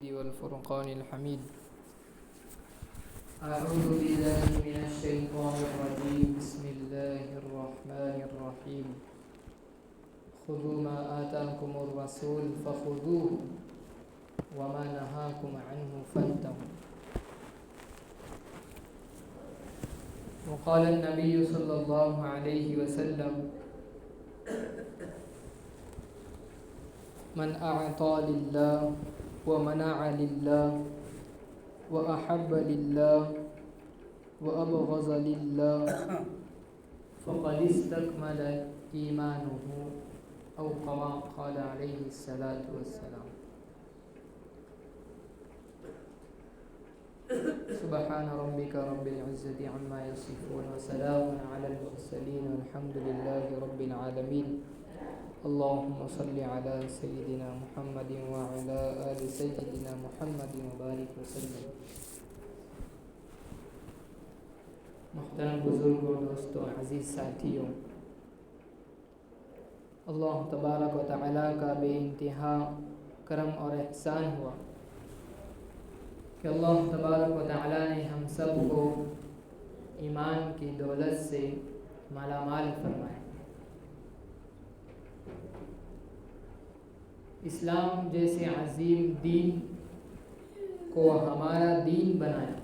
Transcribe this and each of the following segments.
والفرقان الحميد. أعوذ بالله من الشيطان الرجيم. بسم الله الرحمن الرحيم. خذوا ما آتاكم الرسول فخذوه وما نهاكم عنه فانتهوا. وقال النبي صلى الله عليه وسلم: من أعطى لله ومنع لله وأحب لله وأبغض لله فقد استكمل إيمانه، أو كما قال عليه الصلاة والسلام. سبحان ربك رب العزة عما يصفون وسلام على المرسلين والحمد لله رب العالمين. اللهم صل على سيدنا محمد وعلى آل سيدنا محمد وبارك وسلم. محترم بزرگوں، دوستوں، عزیز ساتھیوں، اللہ تبارک و تعالیٰ کا بے انتہا کرم اور احسان ہوا کہ اللہ تبارک و تعالیٰ نے ہم سب کو ایمان کی دولت سے مالا مال فرمایا. اسلام جیسے عظیم دین کو ہمارا دین بنایا.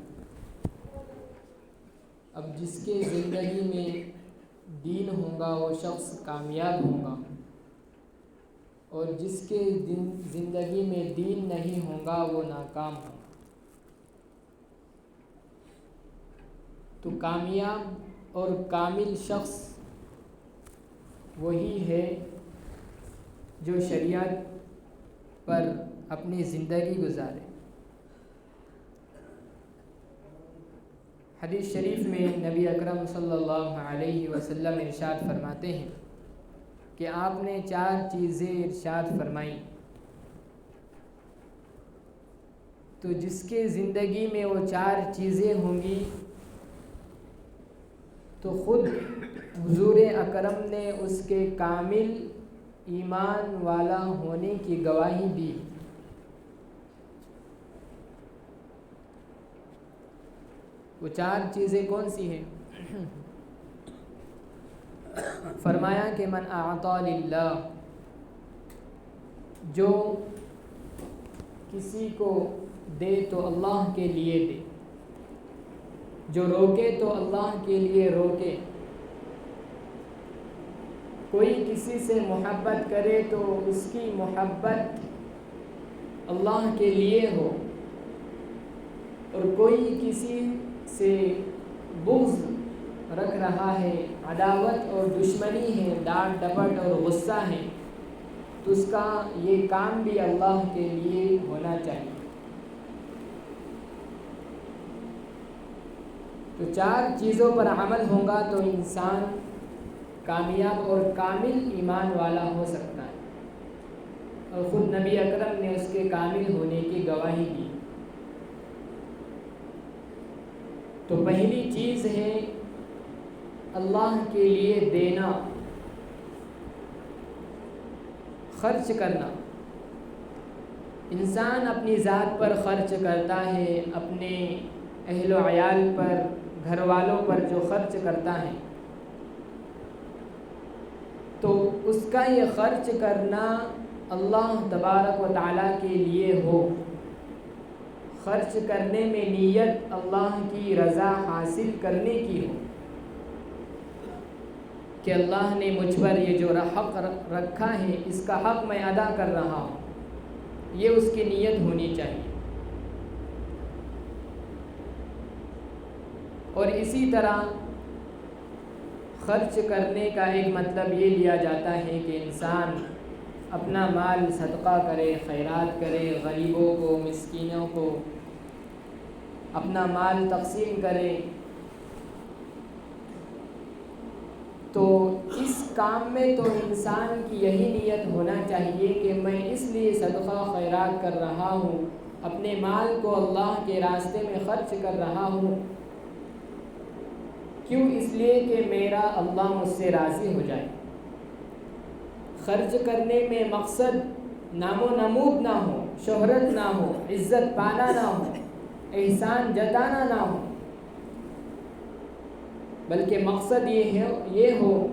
اب جس کے زندگی میں دین ہوگا وہ شخص کامیاب ہوگا، اور جس کے زندگی میں دین نہیں ہوگا وہ ناکام ہوگا. تو کامیاب اور کامل شخص وہی ہے جو شریعت پر اپنی زندگی گزارے. حدیث شریف میں نبی اکرم صلی اللہ علیہ وسلم ارشاد فرماتے ہیں کہ آپ نے 4 چیزیں ارشاد فرمائیں، تو جس کے زندگی میں وہ 4 چیزیں ہوں گی تو خود حضور اکرم نے اس کے کامل ایمان والا ہونے کی گواہی دی. وہ 4 چیزیں کون سی ہیں؟ فرمایا کہ من اعطى للہ، جو کسی کو دے تو اللہ کے لیے دے، جو روکے تو اللہ کے لیے روکے. کوئی کسی سے محبت کرے تو اس کی محبت اللہ کے لیے ہو، اور کوئی کسی سے بغض رکھ رہا ہے، عداوت اور دشمنی ہے، ڈانٹ ڈپٹ اور غصہ ہے، تو اس کا یہ کام بھی اللہ کے لیے ہونا چاہیے. تو 4 چیزوں پر عمل ہوگا تو انسان کامیاب اور کامل ایمان والا ہو سکتا ہے، اور خود نبی اکرم نے اس کے کامل ہونے کی گواہی دی. تو پہلی چیز ہے اللہ کے لیے دینا، خرچ کرنا. انسان اپنی ذات پر خرچ کرتا ہے، اپنے اہل و عیال پر، گھر والوں پر جو خرچ کرتا ہے، تو اس کا یہ خرچ کرنا اللہ تبارک و تعالیٰ کے لیے ہو. خرچ کرنے میں نیت اللہ کی رضا حاصل کرنے کی ہو کہ اللہ نے مجھ پر یہ جو حق رکھا ہے اس کا حق میں ادا کر رہا ہوں، یہ اس کی نیت ہونی چاہیے. اور اسی طرح خرچ کرنے کا ایک مطلب یہ لیا جاتا ہے کہ انسان اپنا مال صدقہ کرے، خیرات کرے، غریبوں کو، مسکینوں کو اپنا مال تقسیم کرے. تو اس کام میں تو انسان کی یہی نیت ہونا چاہیے کہ میں اس لیے صدقہ خیرات کر رہا ہوں، اپنے مال کو اللہ کے راستے میں خرچ کر رہا ہوں. کیوں؟ اس لیے کہ میرا اللہ مجھ سے راضی ہو جائے. خرچ کرنے میں مقصد نام و نمود نہ ہو، شہرت نہ ہو، عزت پانا نہ ہو، احسان جتانا نہ ہو، بلکہ مقصد یہ ہو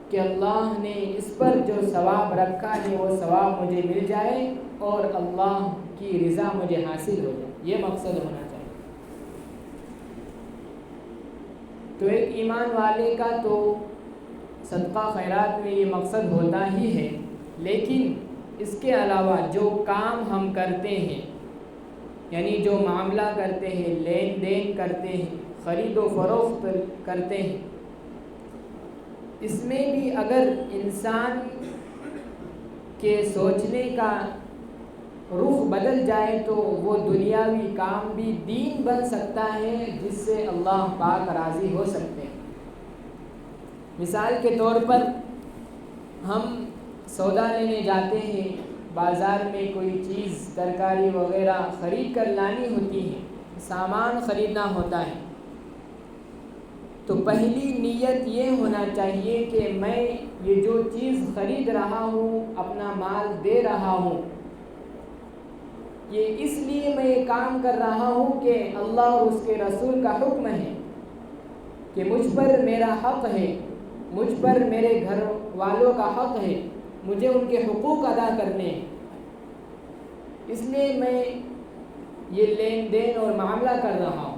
کہ اللہ نے اس پر جو ثواب رکھا ہے وہ ثواب مجھے مل جائے اور اللہ کی رضا مجھے حاصل ہو جائے، یہ مقصد ہونا چاہیے۔ تو ایک ایمان والے کا تو صدقہ خیرات میں یہ مقصد ہوتا ہی ہے، لیکن اس کے علاوہ جو کام ہم کرتے ہیں، یعنی جو معاملہ کرتے ہیں، لین دین کرتے ہیں، خرید و فروخت کرتے ہیں، اس میں بھی اگر انسان کے سوچنے کا رخ بدل جائے تو وہ دنیاوی کام بھی دین بن سکتا ہے، جس سے اللہ پاک راضی ہو سکتے ہیں۔ مثال کے طور پر ہم سودا لینے جاتے ہیں، بازار میں کوئی چیز ترکاری وغیرہ خرید کر لانی ہوتی ہے، سامان خریدنا ہوتا ہے، تو پہلی نیت یہ ہونا چاہیے کہ میں یہ جو چیز خرید رہا ہوں، اپنا مال دے رہا ہوں، یہ اس لیے میں یہ کام کر رہا ہوں کہ اللہ اور اس کے رسول کا حکم ہے کہ مجھ پر میرا حق ہے، مجھ پر میرے گھر والوں کا حق ہے، مجھے ان کے حقوق ادا کرنے ہیں، اس لیے میں یہ لین دین اور معاملہ کر رہا ہوں۔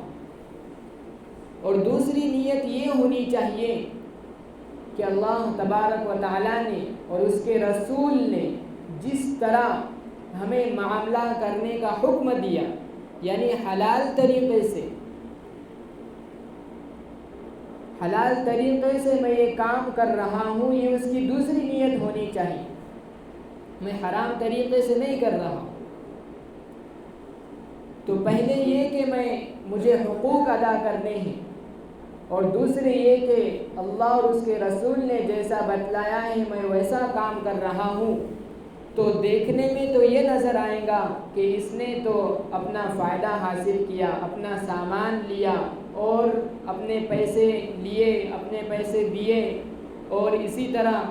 اور دوسری نیت یہ ہونی چاہیے کہ اللہ تبارک و تعالیٰ نے اور اس کے رسول نے جس طرح ہمیں معاملہ کرنے کا حکم دیا، یعنی حلال طریقے سے میں یہ کام کر رہا ہوں، یہ اس کی دوسری نیت ہونی چاہیے، میں حرام طریقے سے نہیں کر رہا ہوں۔ تو پہلے یہ کہ مجھے حقوق ادا کرنے ہیں، اور دوسرے یہ کہ اللہ اور اس کے رسول نے جیسا بتلایا ہے میں ویسا کام کر رہا ہوں، تو دیکھنے میں تو یہ نظر آئے گا کہ اس نے تو اپنا فائدہ حاصل کیا، اپنا سامان لیا اور اپنے پیسے لیے، اپنے پیسے دیے، اور اسی طرح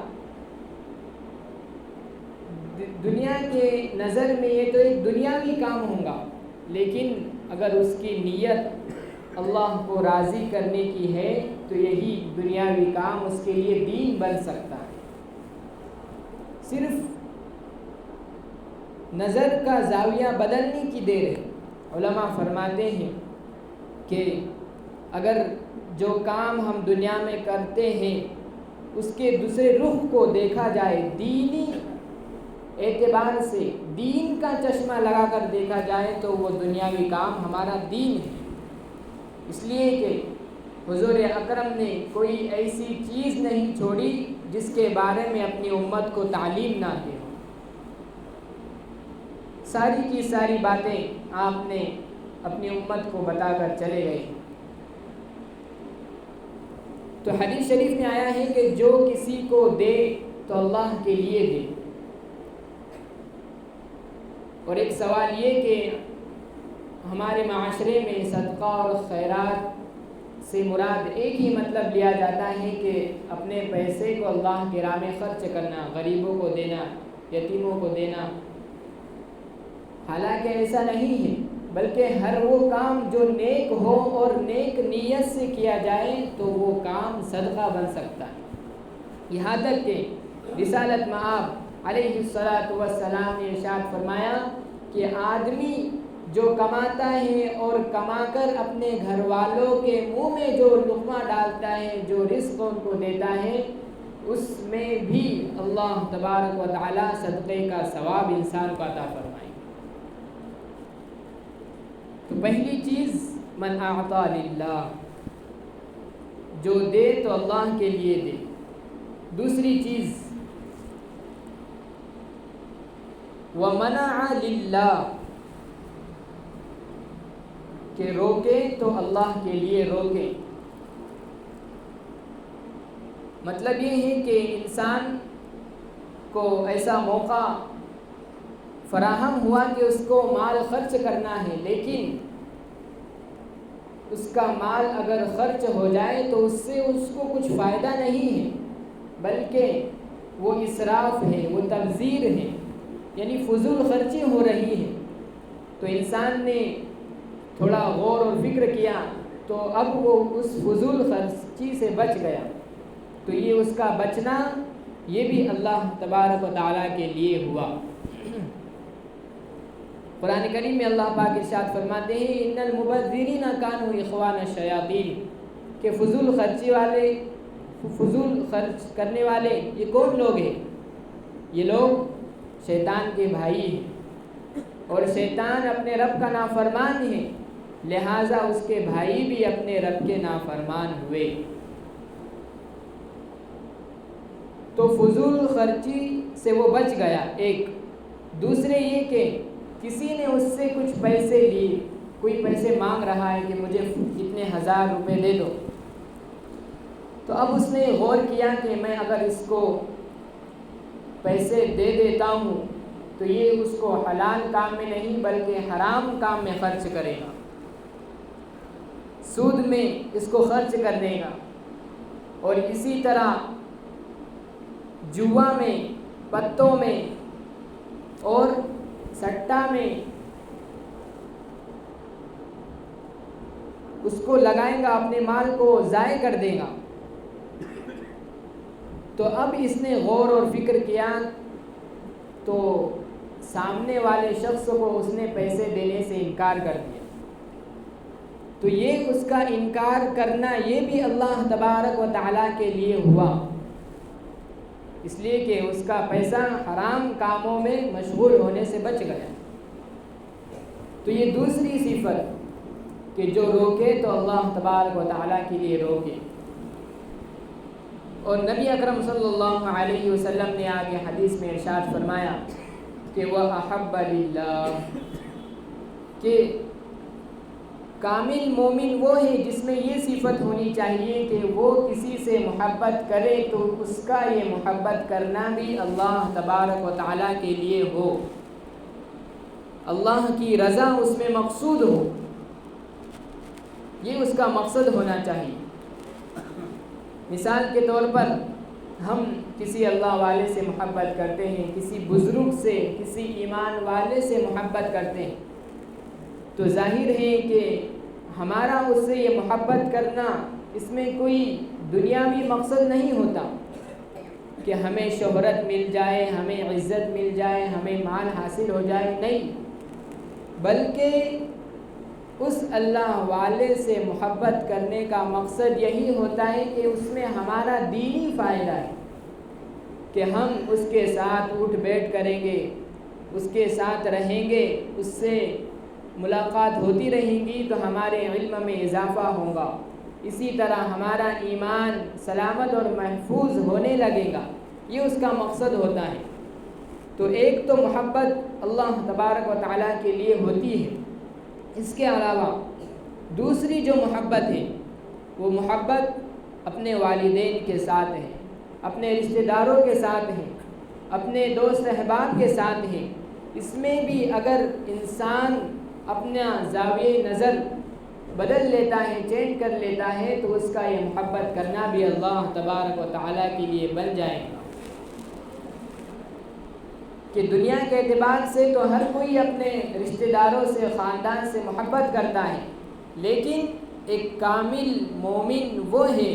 دنیا کے نظر میں یہ تو ایک دنیاوی کام ہوگا، لیکن اگر اس کی نیت اللہ کو راضی کرنے کی ہے تو یہی دنیاوی کام اس کے لیے دین بن سکتا ہے۔ صرف نظر کا زاویہ بدلنے کی دیر ہے۔ علماء فرماتے ہیں کہ اگر جو کام ہم دنیا میں کرتے ہیں اس کے دوسرے رخ کو دیکھا جائے، دینی اعتبار سے دین کا چشمہ لگا کر دیکھا جائے، تو وہ دنیاوی کام ہمارا دین ہے، اس لیے کہ حضور اکرم نے کوئی ایسی چیز نہیں چھوڑی جس کے بارے میں اپنی امت کو تعلیم نہ دی ہو۔ ساری کی ساری باتیں آپ نے اپنی امت کو بتا کر چلے گئے۔ تو حدیث شریف میں آیا ہے کہ جو کسی کو دے تو اللہ کے لیے دے۔ اور ایک سوال یہ کہ ہمارے معاشرے میں صدقہ اور خیرات سے مراد ایک ہی مطلب لیا جاتا ہے کہ اپنے پیسے کو اللہ کی راہ میں خرچ کرنا، غریبوں کو دینا، یتیموں کو دینا۔ حالانکہ ایسا نہیں ہے، بلکہ ہر وہ کام جو نیک ہو اور نیک نیت سے کیا جائے تو وہ کام صدقہ بن سکتا ہے۔ یہاں تک کہ رسالت مآب علیہ الصلاۃ نے ارشاد فرمایا کہ آدمی جو کماتا ہے اور کما کر اپنے گھر والوں کے منہ میں جو لقمہ ڈالتا ہے، جو رزق ان کو دیتا ہے، اس میں بھی اللہ تبارک و تعالی صدقے کا ثواب انسان کو عطا فرمائے۔ تو پہلی چیز من اعطا للہ، جو دے تو اللہ کے لیے دے۔ دوسری چیز ومنع للہ، کہ روکے تو اللہ کے لیے روکے۔ مطلب یہ ہے کہ انسان کو ایسا موقع فراہم ہوا کہ اس کو مال خرچ کرنا ہے، لیکن اس کا مال اگر خرچ ہو جائے تو اس سے اس کو کچھ فائدہ نہیں ہے، بلکہ وہ اسراف ہے، وہ تبذیر ہے۔ یعنی فضول خرچی ہو رہی ہے، تو انسان نے تھوڑا غور اور فکر کیا تو اب وہ اس فضول خرچی سے بچ گیا، تو یہ اس کا بچنا یہ بھی اللہ تبارک و تعالیٰ کے لیے ہوا۔ قرآن کریم میں اللہ پاک ارشاد فرماتے ہیں ان المبذرین کانوا اخوان الشیاطین، کہ فضول خرچ کرنے والے یہ کون لوگ ہیں؟ یہ لوگ شیطان کے بھائی ہیں، اور شیطان اپنے رب کا نافرمان ہے، لہٰذا اس کے بھائی بھی اپنے رب کے نافرمان ہوئے۔ تو فضول خرچی سے وہ بچ گیا۔ ایک دوسرے یہ کہ کسی نے اس سے کچھ پیسے لیے، کوئی پیسے مانگ رہا ہے کہ مجھے اتنے 1000 روپے دے دو، تو اب اس نے غور کیا کہ میں اگر اس کو پیسے دے دیتا ہوں تو یہ اس کو حلال کام میں نہیں بلکہ حرام کام میں خرچ کرے گا، سود میں اس کو خرچ کر دے گا، اور اسی طرح جوا میں، پتوں میں اور سٹا میں اس کو لگائے گا، اپنے مال کو ضائع کر دے گا۔ تو اب اس نے غور اور فکر کیا تو سامنے والے شخص کو اس نے پیسے دینے سے انکار کر دیا، تو یہ اس کا انکار کرنا یہ بھی اللہ تبارک و تعالیٰ کے لیے ہوا، اس لیے کہ اس کا پیسہ حرام کاموں میں مشغول ہونے سے بچ گیا۔ تو یہ دوسری صفت کہ جو روکے تو اللہ تبارک و تعالیٰ کے لیے روکے۔ اور نبی اکرم صلی اللہ علیہ وسلم نے آگے حدیث میں ارشاد فرمایا کہ وَأَحَبَّ لِلَّهِ، کہ کامل مومن وہ ہے جس میں یہ صفت ہونی چاہیے کہ وہ کسی سے محبت کرے تو اس کا یہ محبت کرنا بھی اللہ تبارک و تعالیٰ کے لیے ہو، اللہ کی رضا اس میں مقصود ہو، یہ اس کا مقصد ہونا چاہیے۔ مثال کے طور پر ہم کسی اللہ والے سے محبت کرتے ہیں، کسی بزرگ سے، کسی ایمان والے سے محبت کرتے ہیں، تو ظاہر ہے کہ ہمارا اس سے یہ محبت کرنا اس میں کوئی دنیاوی مقصد نہیں ہوتا کہ ہمیں شہرت مل جائے، ہمیں عزت مل جائے، ہمیں مال حاصل ہو جائے، نہیں، بلکہ اس اللہ والے سے محبت کرنے کا مقصد یہی ہوتا ہے کہ اس میں ہمارا دینی فائدہ ہے، کہ ہم اس کے ساتھ اٹھ بیٹھ کریں گے، اس کے ساتھ رہیں گے، اس سے ملاقات ہوتی رہیں گی تو ہمارے علم میں اضافہ ہوگا، اسی طرح ہمارا ایمان سلامت اور محفوظ ہونے لگے گا، یہ اس کا مقصد ہوتا ہے۔ تو ایک تو محبت اللہ تبارک و تعالیٰ کے لیے ہوتی ہے، اس کے علاوہ دوسری جو محبت ہے وہ محبت اپنے والدین کے ساتھ ہے، اپنے رشتہ داروں کے ساتھ ہے، اپنے دوست احباب کے ساتھ ہے۔ اس میں بھی اگر انسان اپنا زاویہ نظر بدل لیتا ہے، چینج کر لیتا ہے، تو اس کا یہ محبت کرنا بھی اللہ تبارک و تعالیٰ کے لیے بن جائے گا۔ کہ دنیا کے اعتبار سے تو ہر کوئی اپنے رشتہ داروں سے، خاندان سے محبت کرتا ہے، لیکن ایک کامل مومن وہ ہے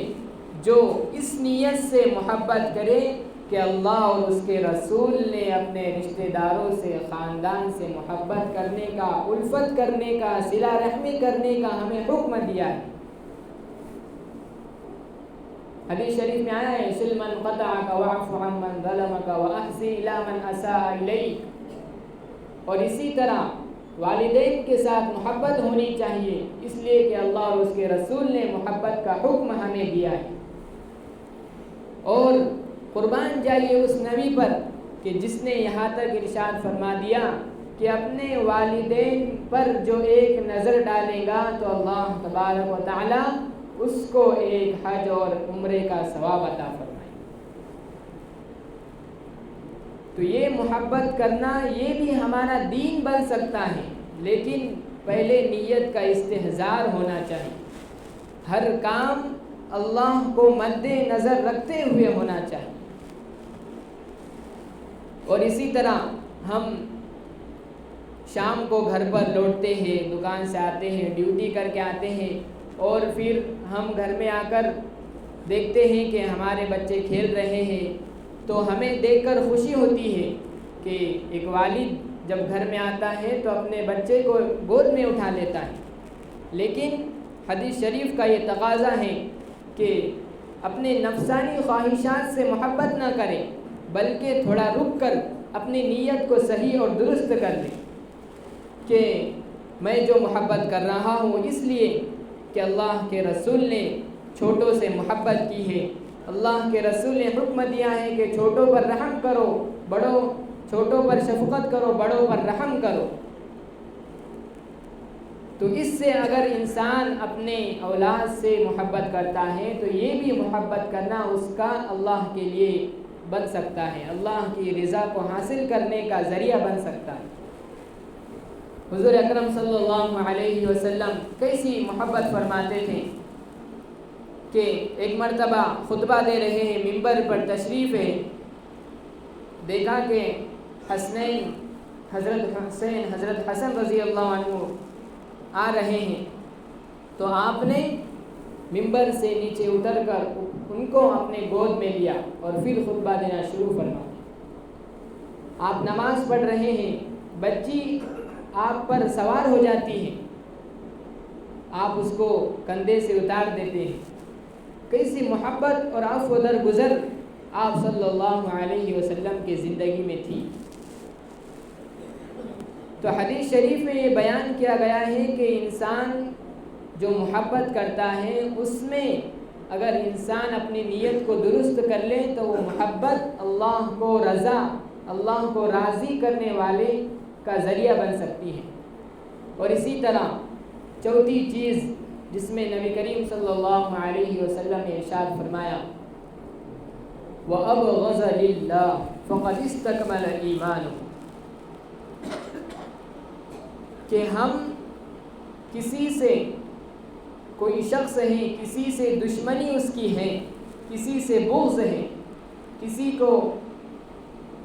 جو اس نیت سے محبت کرے کہ اللہ اور اس کے رسول نے اپنے رشتہ داروں سے، خاندان سے محبت کرنے کا، الفت کرنے کا، صلہ رحمی کرنے کا ہمیں حکم دیا ہے۔ حدیث شریف میں آیا ہے صل من قطعک واعف عن من ظلمک واحسن الی من اساء الیک، اور اسی طرح والدین کے ساتھ محبت ہونی چاہیے، اس لیے کہ اللہ اور اس کے رسول نے محبت کا حکم ہمیں دیا ہے۔ اور قربان جائیے اس نبی پر کہ جس نے یہاں تک ارشاد فرما دیا کہ اپنے والدین پر جو ایک نظر ڈالے گا تو اللہ تبارک و تعالی اس کو ایک حج اور عمرے کا ثواب عطا فرمائے۔ تو یہ محبت کرنا یہ بھی ہمارا دین بن سکتا ہے، لیکن پہلے نیت کا استحضار ہونا چاہیے، ہر کام اللہ کو مد نظر رکھتے ہوئے ہونا چاہیے۔ اور اسی طرح ہم شام کو گھر پر لوٹتے ہیں، دکان سے آتے ہیں، ڈیوٹی کر کے آتے ہیں، اور پھر ہم گھر میں آ کر دیکھتے ہیں کہ ہمارے بچے کھیل رہے ہیں، تو ہمیں دیکھ کر خوشی ہوتی ہے کہ ایک والد جب گھر میں آتا ہے تو اپنے بچے کو گود میں اٹھا لیتا ہے۔ لیکن حدیث شریف کا یہ تقاضا ہے کہ اپنے نفسانی خواہشات سے محبت نہ کریں، بلکہ تھوڑا رک کر اپنی نیت کو صحیح اور درست کر لیں کہ میں جو محبت کر رہا ہوں اس لیے کہ اللہ کے رسول نے چھوٹوں سے محبت کی ہے، اللہ کے رسول نے حکم دیا ہے کہ چھوٹوں پر رحم کرو، چھوٹوں پر شفقت کرو، بڑوں پر رحم کرو۔ تو اس سے اگر انسان اپنے اولاد سے محبت کرتا ہے تو یہ بھی محبت کرنا اس کا اللہ کے لیے بن سکتا ہے، اللہ کی رضا کو حاصل کرنے کا ذریعہ بن سکتا ہے۔ حضور اکرم صلی اللہ علیہ وسلم کیسی محبت فرماتے تھے کہ ایک مرتبہ خطبہ دے رہے ہیں، ممبر پر تشریف ہے، دیکھا کہ حضرت حسین حضرت حسن رضی اللہ عنہ آ رہے ہیں، تو آپ نے ممبر سے نیچے اتر کر ان کو اپنے گود میں لیا اور پھر خطبہ دینا شروع فرمایا۔ آپ نماز پڑھ رہے ہیں، بچی آپ پر سوار ہو جاتی ہے، آپ اس کو کندھے سے اتار دیتے ہیں۔ کیسی محبت اور عفو و درگزر آپ صلی اللہ علیہ وسلم کی زندگی میں تھی۔ تو حدیث شریف میں یہ بیان کیا گیا ہے کہ انسان جو محبت کرتا ہے اس میں اگر انسان اپنی نیت کو درست کر لے تو وہ محبت اللہ کو رضا، اللہ کو راضی کرنے والے کا ذریعہ بن سکتی ہے۔ اور اسی طرح چوتھی چیز جس میں نبی کریم صلی اللہ علیہ وسلم نے ارشاد فرمایا، وَأَبْغَضَ لِلَّهِ فَقَدِ اسْتَكْمَلَ الْإِيمَانُ، کہ ہم کسی سے، کوئی شخص ہے، کسی سے دشمنی اس کی ہے، کسی سے بغض ہے، کسی کو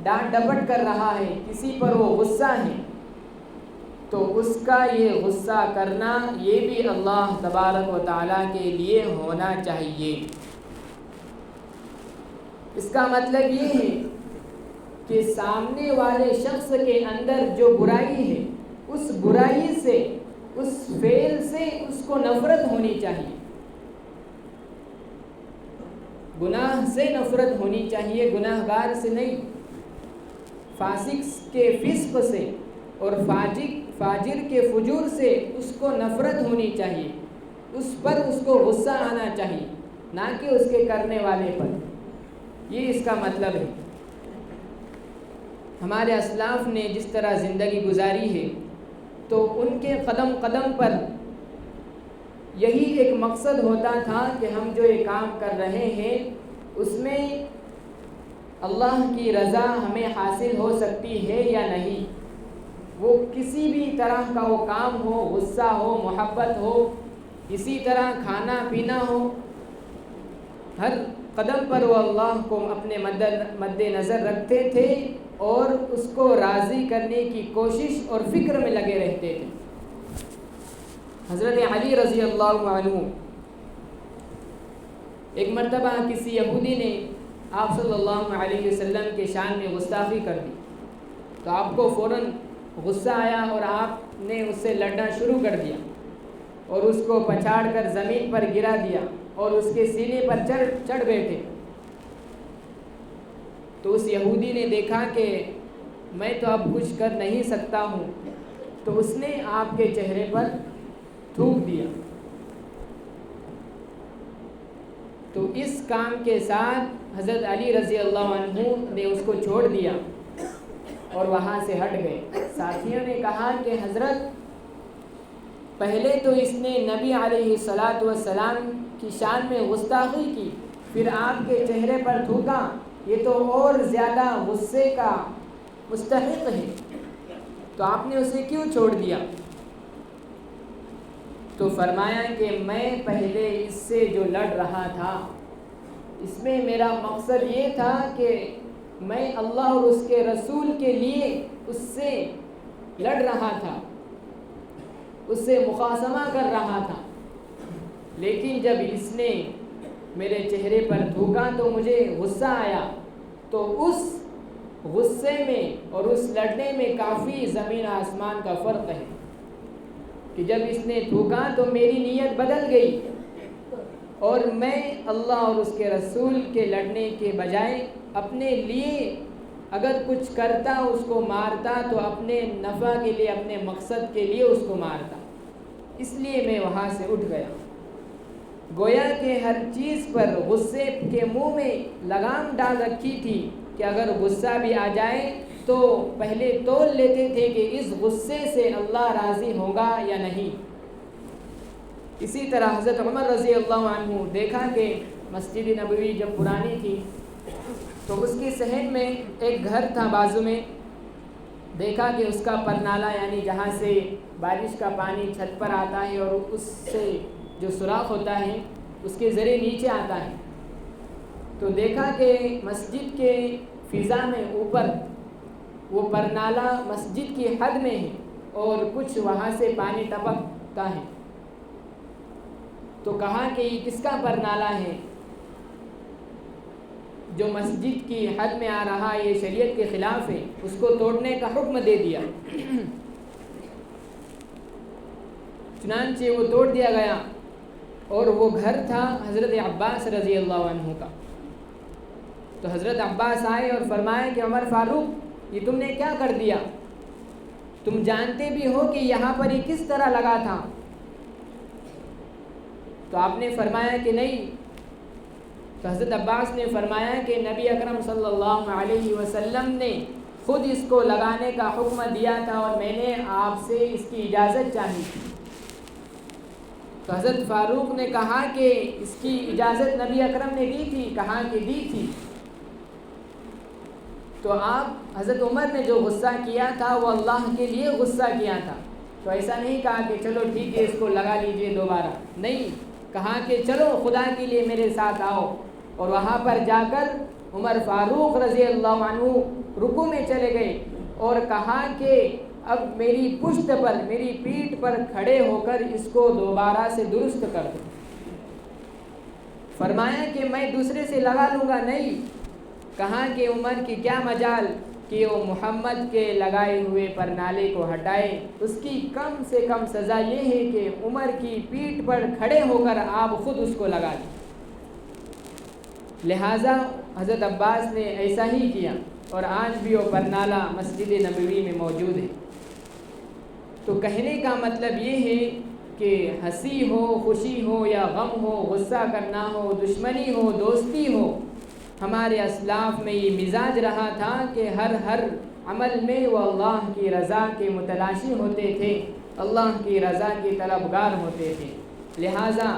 ڈانٹ ڈپٹ کر رہا ہے، کسی پر وہ غصہ ہے، تو اس کا یہ غصہ کرنا یہ بھی اللہ تبارک و تعالیٰ کے لیے ہونا چاہیے۔ اس کا مطلب یہ ہے کہ سامنے والے شخص کے اندر جو برائی ہے اس برائی سے، اس فعل سے اس کو نفرت ہونی چاہیے، گناہ سے نفرت ہونی چاہیے، گناہ گار سے نہیں، فاسق کے فسق سے اور فاجر کے فجور سے اس کو نفرت ہونی چاہیے، اس پر اس کو غصہ آنا چاہیے، نہ کہ اس کے کرنے والے پر۔ یہ اس کا مطلب ہے۔ ہمارے اسلاف نے جس طرح زندگی گزاری ہے تو ان کے قدم قدم پر یہی ایک مقصد ہوتا تھا کہ ہم جو یہ کام کر رہے ہیں اس میں اللہ کی رضا ہمیں حاصل ہو سکتی ہے یا نہیں۔ وہ کسی بھی طرح کا وہ کام ہو، غصہ ہو، محبت ہو، اسی طرح کھانا پینا ہو، ہر قدم پر وہ اللہ کو اپنے مد نظر رکھتے تھے اور اس کو راضی کرنے کی کوشش اور فکر میں لگے رہتے تھے۔ حضرت علی رضی اللہ عنہ ایک مرتبہ کسی یہودی نے آپ صلی اللہ علیہ وسلم کے شان میں گستاخی کر دی، تو آپ کو فوراً غصہ آیا اور آپ نے اس سے لڑنا شروع کر دیا اور اس کو پچھاڑ کر زمین پر گرا دیا اور اس کے سینے پر چڑھ بیٹھے۔ تو اس یہودی نے دیکھا کہ میں تو اب کچھ کر نہیں سکتا ہوں، تو اس نے آپ کے چہرے پر تھوک دیا۔ تو اس کام کے ساتھ حضرت علی رضی اللہ عنہ نے اس کو چھوڑ دیا اور وہاں سے ہٹ گئے۔ ساتھیوں نے کہا کہ حضرت پہلے تو اس نے نبی علیہ الصلاۃ والسلام کی شان میں گستاخی کی، پھر آپ کے چہرے پر تھوکا، یہ تو اور زیادہ غصے کا مستحق ہے، تو آپ نے اسے کیوں چھوڑ دیا؟ تو فرمایا کہ میں پہلے اس سے جو لڑ رہا تھا اس میں میرا مقصد یہ تھا کہ میں اللہ اور اس کے رسول کے لیے اس سے لڑ رہا تھا، اس سے مخاصمہ کر رہا تھا، لیکن جب اس نے میرے چہرے پر تھوکا تو مجھے غصہ آیا۔ تو اس غصے میں اور اس لڑنے میں کافی زمین آسمان کا فرق ہے کہ جب اس نے تھوکا تو میری نیت بدل گئی اور میں اللہ اور اس کے رسول کے لڑنے کے بجائے اپنے لیے اگر کچھ کرتا، اس کو مارتا تو اپنے نفع کے لیے، اپنے مقصد کے لیے اس کو مارتا، اس لیے میں وہاں سے اٹھ گیا۔ گویا کہ ہر چیز پر غصے کے منہ میں لگام ڈال رکھی تھی کہ اگر غصہ بھی آ جائے تو پہلے تول لیتے تھے کہ اس غصے سے اللہ راضی ہوگا یا نہیں۔ اسی طرح حضرت عمر رضی اللہ عنہ دیکھا کہ مسجد نبوی جب پرانی تھی تو اس کی صحن میں ایک گھر تھا، بازو میں دیکھا کہ اس کا پرنالہ، یعنی جہاں سے بارش کا پانی چھت پر آتا ہے اور اس سے جو سوراخ ہوتا ہے اس کے ذریعے نیچے آتا ہے، تو دیکھا کہ مسجد کے فضا میں اوپر وہ پرنالہ مسجد کی حد میں ہے اور کچھ وہاں سے پانی ٹپکتا ہے، تو کہا کہ یہ کس کا پرنالہ ہے جو مسجد کی حد میں آ رہا، یہ شریعت کے خلاف ہے، اس کو توڑنے کا حکم دے دیا۔ چنانچہ وہ توڑ دیا گیا اور وہ گھر تھا حضرت عباس رضی اللہ عنہ کا۔ تو حضرت عباس آئے اور فرمایا کہ عمر فاروق، یہ تم نے کیا کر دیا؟ تم جانتے بھی ہو کہ یہاں پر یہ کس طرح لگا تھا؟ تو آپ نے فرمایا کہ نہیں۔ تو حضرت عباس نے فرمایا کہ نبی اکرم صلی اللہ علیہ وسلم نے خود اس کو لگانے کا حکم دیا تھا اور میں نے آپ سے اس کی اجازت چاہی تھی۔ تو حضرت فاروق نے کہا کہ اس کی اجازت نبی اکرم نے دی تھی؟ کہا کہ دی تھی۔ تو آپ حضرت عمر نے جو غصہ کیا تھا وہ اللہ کے لیے غصہ کیا تھا، تو ایسا نہیں کہا کہ چلو ٹھیک ہے اس کو لگا لیجئے دوبارہ، نہیں، کہا کہ چلو خدا کے لیے میرے ساتھ آؤ، اور وہاں پر جا کر عمر فاروق رضی اللہ عنہ رکوع میں چلے گئے اور کہا کہ اب میری پشت پر، میری پیٹھ پر کھڑے ہو کر اس کو دوبارہ سے درست کر دو۔ فرمایا کہ میں دوسرے سے لگا لوں گا، نہیں، کہا کہ عمر کی کیا مجال کہ وہ محمد کے لگائے ہوئے پرنالے کو ہٹائے، اس کی کم سے کم سزا یہ ہے کہ عمر کی پیٹھ پر کھڑے ہو کر آپ خود اس کو لگا دیں۔ لہٰذا حضرت عباس نے ایسا ہی کیا اور آج بھی وہ پرنالہ مسجد نبوی میں موجود ہے۔ تو کہنے کا مطلب یہ ہے کہ ہنسی ہو، خوشی ہو یا غم ہو، غصہ کرنا ہو، دشمنی ہو، دوستی ہو، ہمارے اسلاف میں یہ مزاج رہا تھا کہ ہر عمل میں وہ اللہ کی رضا کے متلاشی ہوتے تھے، اللہ کی رضا کے طلبگار ہوتے تھے۔ لہٰذا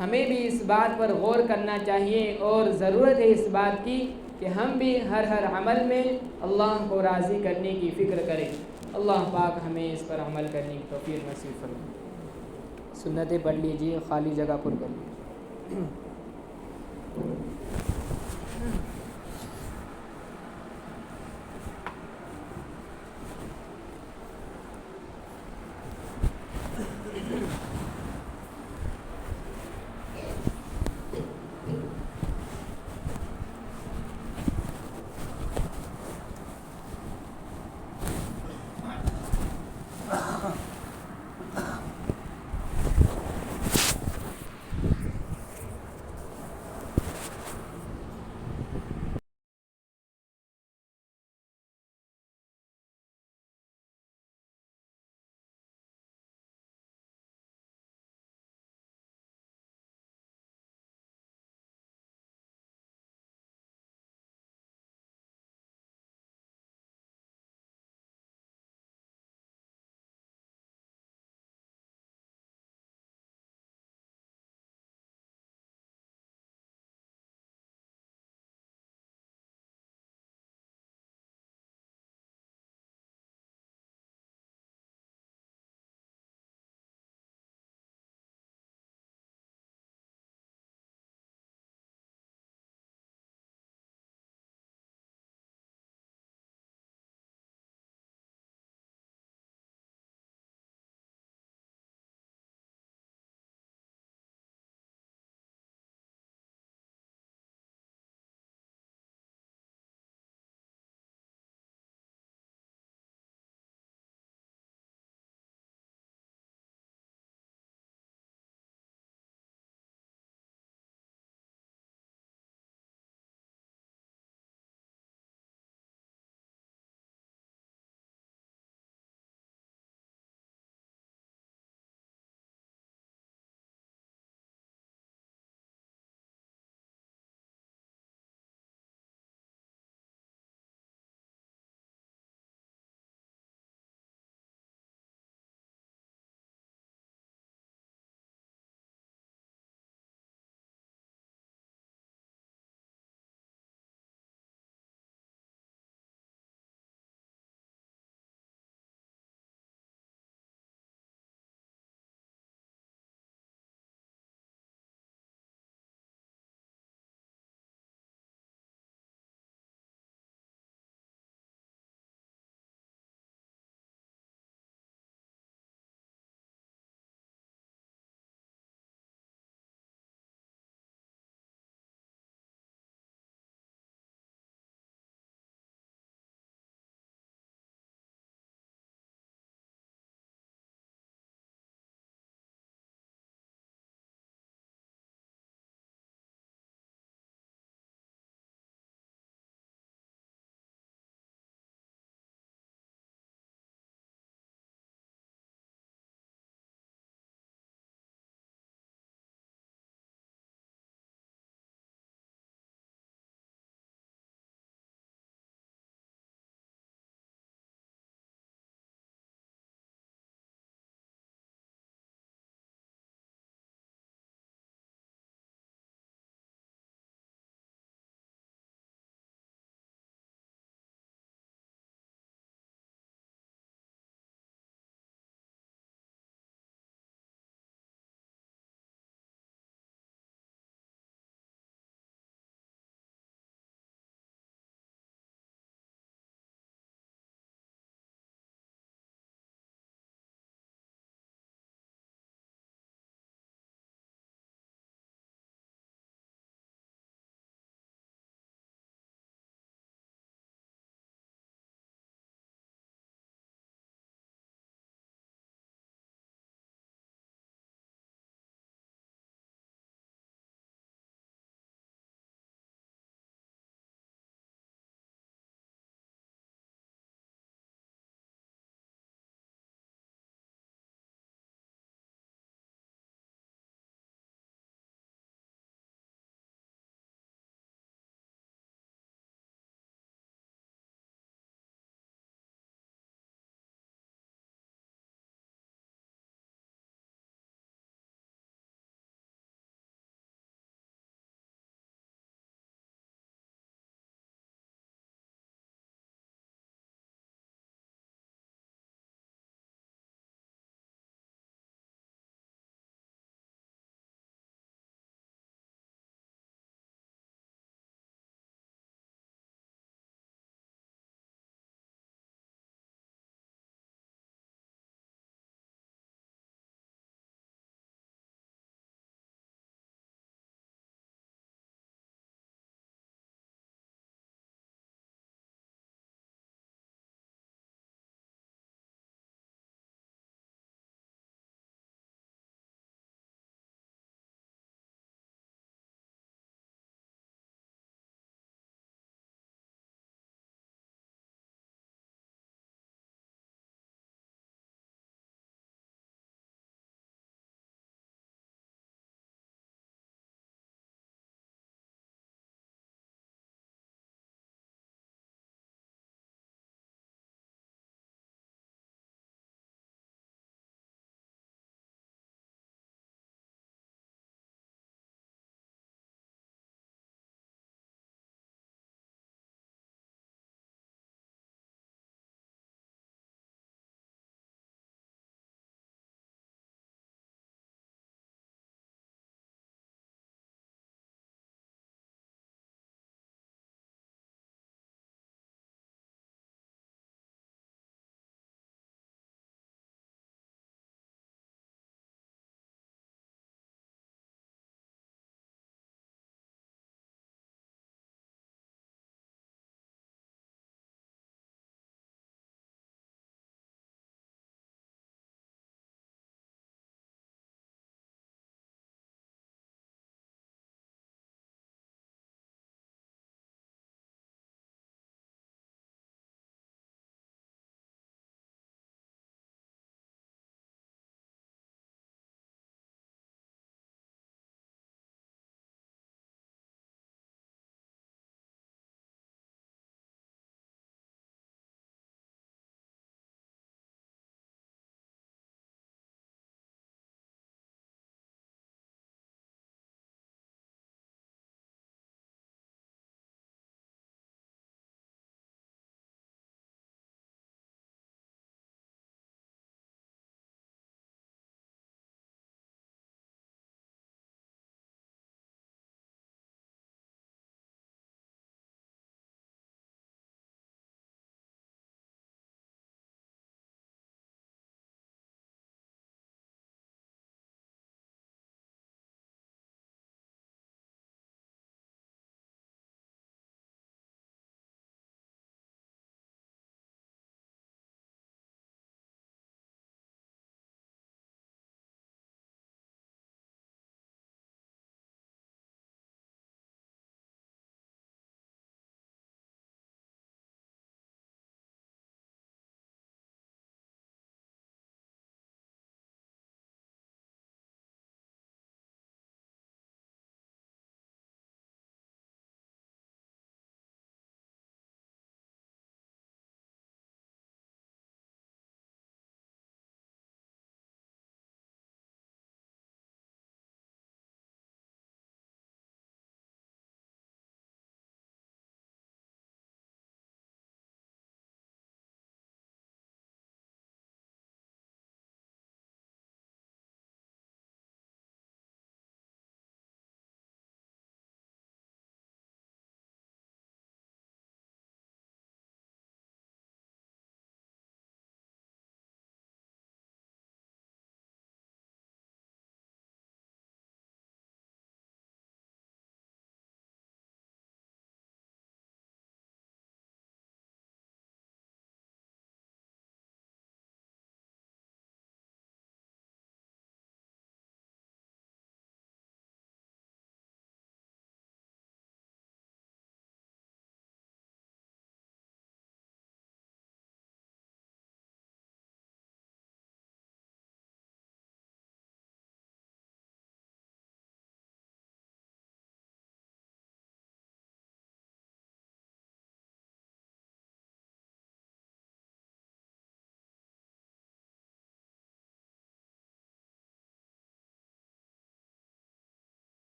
ہمیں بھی اس بات پر غور کرنا چاہیے اور ضرورت ہے اس بات کی کہ ہم بھی ہر عمل میں اللہ کو راضی کرنے کی فکر کریں۔ اللہ پاک ہمیں اس پر عمل کرنے کی توفیق نصیب فرمائے۔ سنتیں پڑھ لیجیے، خالی جگہ پر کر لیجیے۔